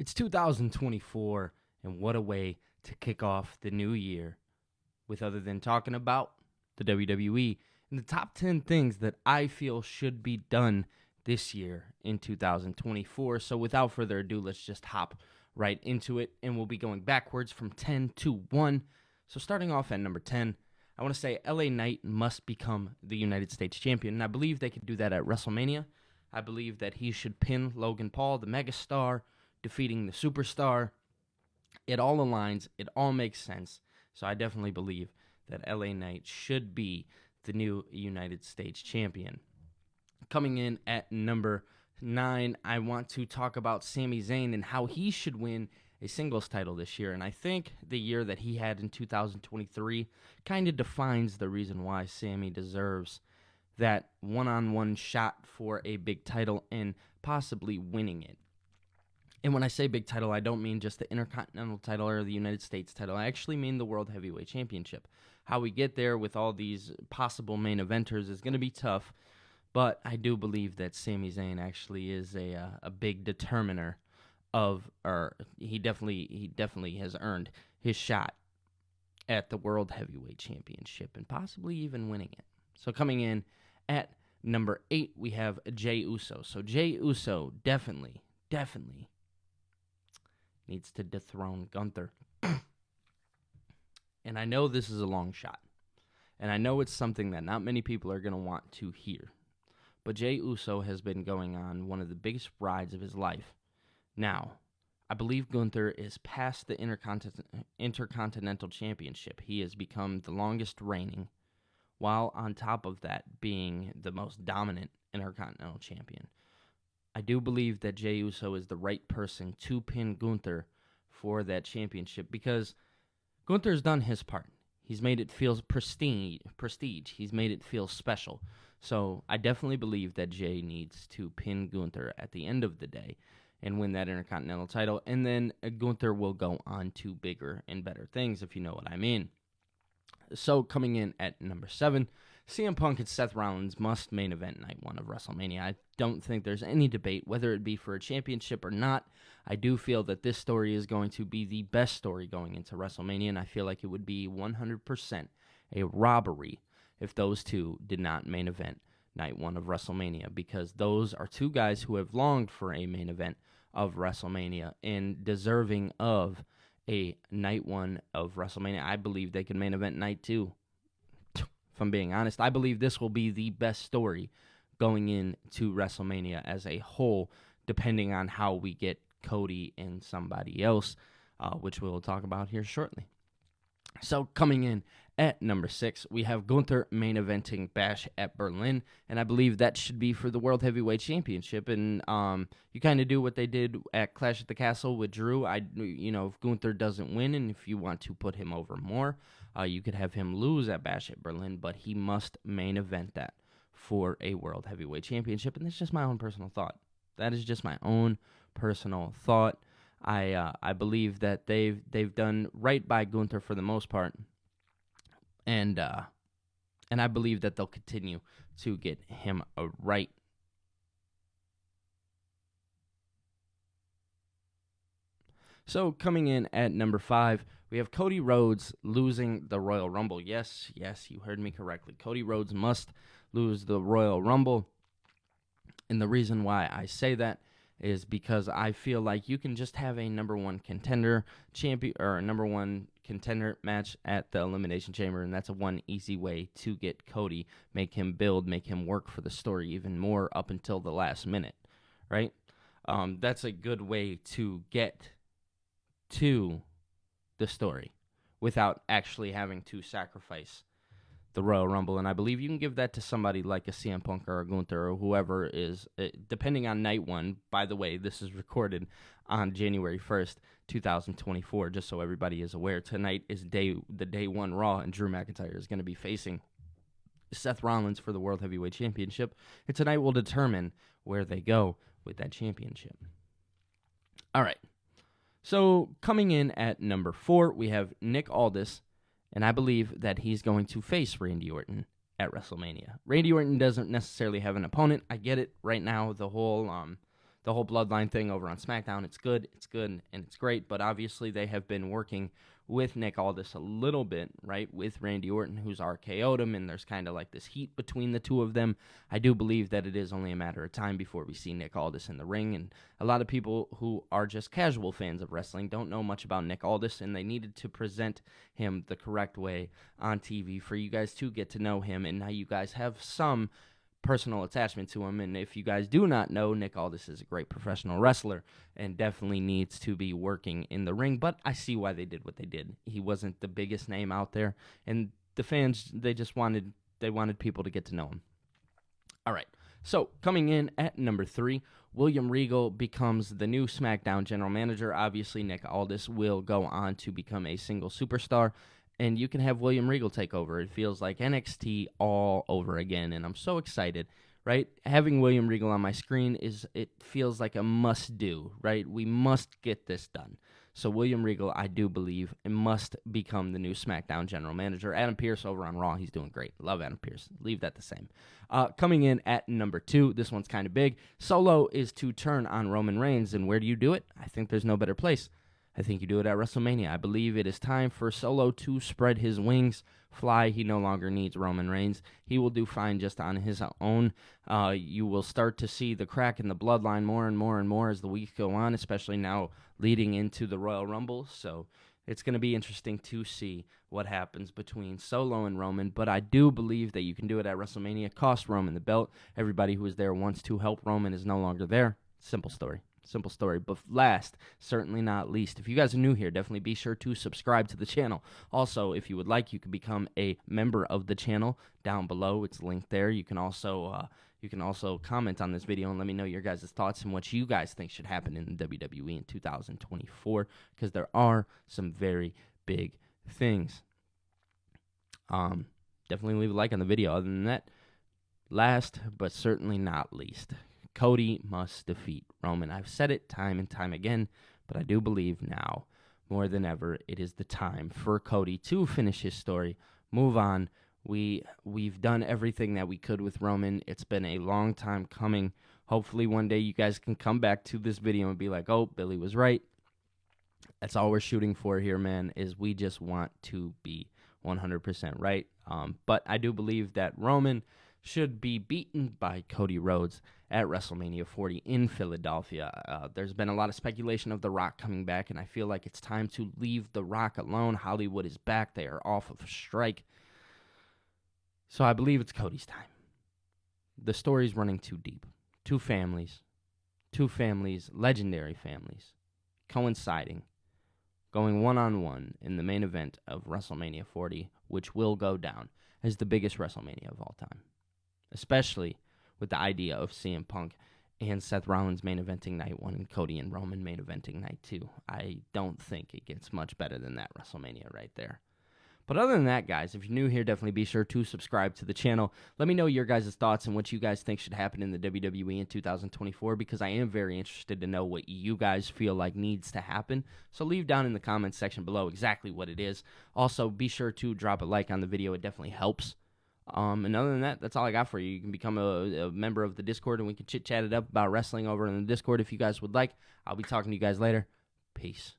It's 2024, and what a way to kick off the new year with other than talking about the WWE and the top 10 things that I feel should be done this year in 2024. So without further ado, let's just hop right into it, and we'll be going backwards from 10 to 1. So starting off at number 10, I want to say LA Knight must become the United States champion, and I believe they could do that at WrestleMania. I believe that he should pin Logan Paul, the megastar, defeating the superstar. It all aligns. It all makes sense. So I definitely believe that LA Knight should be the new United States champion. Coming in at number 9, I want to talk about Sami Zayn and how he should win a singles title this year. And I think the year that he had in 2023 kind of defines the reason why Sami deserves that one-on-one shot for a big title and possibly winning it. And when I say big title, I don't mean just the Intercontinental title or the United States title. I actually mean the World Heavyweight Championship. How we get there with all these possible main eventers is going to be tough, but I do believe that Sami Zayn actually is a big determiner of, or he definitely has earned his shot at the World Heavyweight Championship and possibly even winning it. So coming in at number 8, we have Jey Uso. So Jey Uso definitely needs to dethrone Gunther. And I know this is a long shot. And I know it's something that not many people are going to want to hear. But Jey Uso has been going on one of the biggest rides of his life. Now, I believe Gunther is past the Intercontinental Championship. He has become the longest reigning, while on top of that being the most dominant Intercontinental Champion. I do believe that Jey Uso is the right person to pin Gunther for that championship because Gunther's done his part. He's made it feel prestige. He's made it feel special. So I definitely believe that Jey needs to pin Gunther at the end of the day and win that Intercontinental title, and then Gunther will go on to bigger and better things, if you know what I mean. So coming in at number 7, CM Punk and Seth Rollins must main event night 1 of WrestleMania. I don't think there's any debate whether it be for a championship or not. I do feel that this story is going to be the best story going into WrestleMania, and I feel like it would be 100% a robbery if those two did not main event night 1 of WrestleMania, because those are two guys who have longed for a main event of WrestleMania and deserving of a night 1 of WrestleMania. I believe they could main event night 2. If I'm being honest, I believe this will be the best story going into WrestleMania as a whole, depending on how we get Cody and somebody else, which we'll talk about here shortly. So coming in at number 6, we have Gunther main eventing Bash at Berlin, and I believe that should be for the World Heavyweight Championship. And you kind of do what they did at Clash at the Castle with Drew. If Gunther doesn't win, and if you want to put him over more, you could have him lose at Bash at Berlin, but he must main event that for a World Heavyweight Championship. And that's just my own personal thought. That is just my own personal thought. I believe that they've done right by Gunther for the most part, and I believe that they'll continue to get him right. So coming in at number 5, we have Cody Rhodes losing the Royal Rumble. Yes, you heard me correctly. Cody Rhodes must lose the Royal Rumble, and the reason why I say that is because I feel like you can just have a number 1 contender champion or a number 1 contender match at the Elimination Chamber, and that's one easy way to get Cody, make him build, make him work for the story even more up until the last minute, right? That's a good way to get to the story without actually having to sacrifice the Royal Rumble, and I believe you can give that to somebody like a CM Punk or a Gunther or whoever is, depending on night 1. By the way, this is recorded on January 1st, 2024, just so everybody is aware. Tonight is the day 1 Raw, and Drew McIntyre is going to be facing Seth Rollins for the World Heavyweight Championship, and tonight will determine where they go with that championship. All right, so coming in at number 4, we have Nick Aldis, and I believe that he's going to face Randy Orton at WrestleMania. Randy Orton doesn't necessarily have an opponent. I get it. Right now, the whole the whole bloodline thing over on SmackDown. It's good, and it's great, but obviously they have been working with Nick Aldis a little bit, right, with Randy Orton, who's RKO'd him, and there's kind of like this heat between the two of them. I do believe that it is only a matter of time before we see Nick Aldis in the ring, and a lot of people who are just casual fans of wrestling don't know much about Nick Aldis, and they needed to present him the correct way on TV for you guys to get to know him, and now you guys have some personal attachment to him. And if you guys do not know, Nick Aldis is a great professional wrestler and definitely needs to be working in the ring, but I see why they did what they did. He wasn't the biggest name out there, and the fans, they wanted people to get to know him. All right, so coming in at number 3, William Regal becomes the new SmackDown general manager. Obviously, Nick Aldis will go on to become a single superstar, and you can have William Regal take over. It feels like NXT all over again, and I'm so excited, right? Having William Regal on my screen, it feels like a must-do, right? We must get this done. So William Regal, I do believe, must become the new SmackDown general manager. Adam Pearce over on Raw, he's doing great. Love Adam Pearce. Leave that the same. Coming in at number 2, this one's kind of big. Solo is to turn on Roman Reigns, and where do you do it? I think there's no better place. I think you do it at WrestleMania. I believe it is time for Solo to spread his wings, fly. He no longer needs Roman Reigns. He will do fine just on his own. You will start to see the crack in the bloodline more and more and more as the weeks go on, especially now leading into the Royal Rumble. So it's going to be interesting to see what happens between Solo and Roman, but I do believe that you can do it at WrestleMania. Cost Roman the belt. Everybody who was there once to help Roman is no longer there. Simple story. Simple story. But last, certainly not least, if you guys are new here, definitely be sure to subscribe to the channel. Also, if you would like, you can become a member of the channel down below. It's linked there. You can also comment on this video and let me know your guys' thoughts and what you guys think should happen in the WWE in 2024, because there are some very big things. Definitely leave a like on the video. Other than that, last but certainly not least, Cody must defeat Roman. I've said it time and time again, but I do believe now, more than ever, it is the time for Cody to finish his story, move on. We've done everything that we could with Roman. It's been a long time coming. Hopefully one day you guys can come back to this video and be like, oh, Billy was right. That's all we're shooting for here, man, is we just want to be 100% right. But I do believe that Roman should be beaten by Cody Rhodes at WrestleMania 40 in Philadelphia. There's been a lot of speculation of The Rock coming back, and I feel like it's time to leave The Rock alone. Hollywood is back. They are off of strike. So I believe it's Cody's time. The story's running too deep. Two families, legendary families, coinciding, going one-on-one in the main event of WrestleMania 40, which will go down as the biggest WrestleMania of all time. Especially with the idea of CM Punk and Seth Rollins main eventing night 1 and Cody and Roman main eventing night 2. I don't think it gets much better than that WrestleMania right there. But other than that, guys, if you're new here, definitely be sure to subscribe to the channel. Let me know your guys' thoughts and what you guys think should happen in the WWE in 2024, because I am very interested to know what you guys feel like needs to happen. So leave down in the comments section below exactly what it is. Also, be sure to drop a like on the video. It definitely helps. And other than that, that's all I got for you. You can become a member of the Discord, and we can chit-chat it up about wrestling over in the Discord if you guys would like. I'll be talking to you guys later. Peace.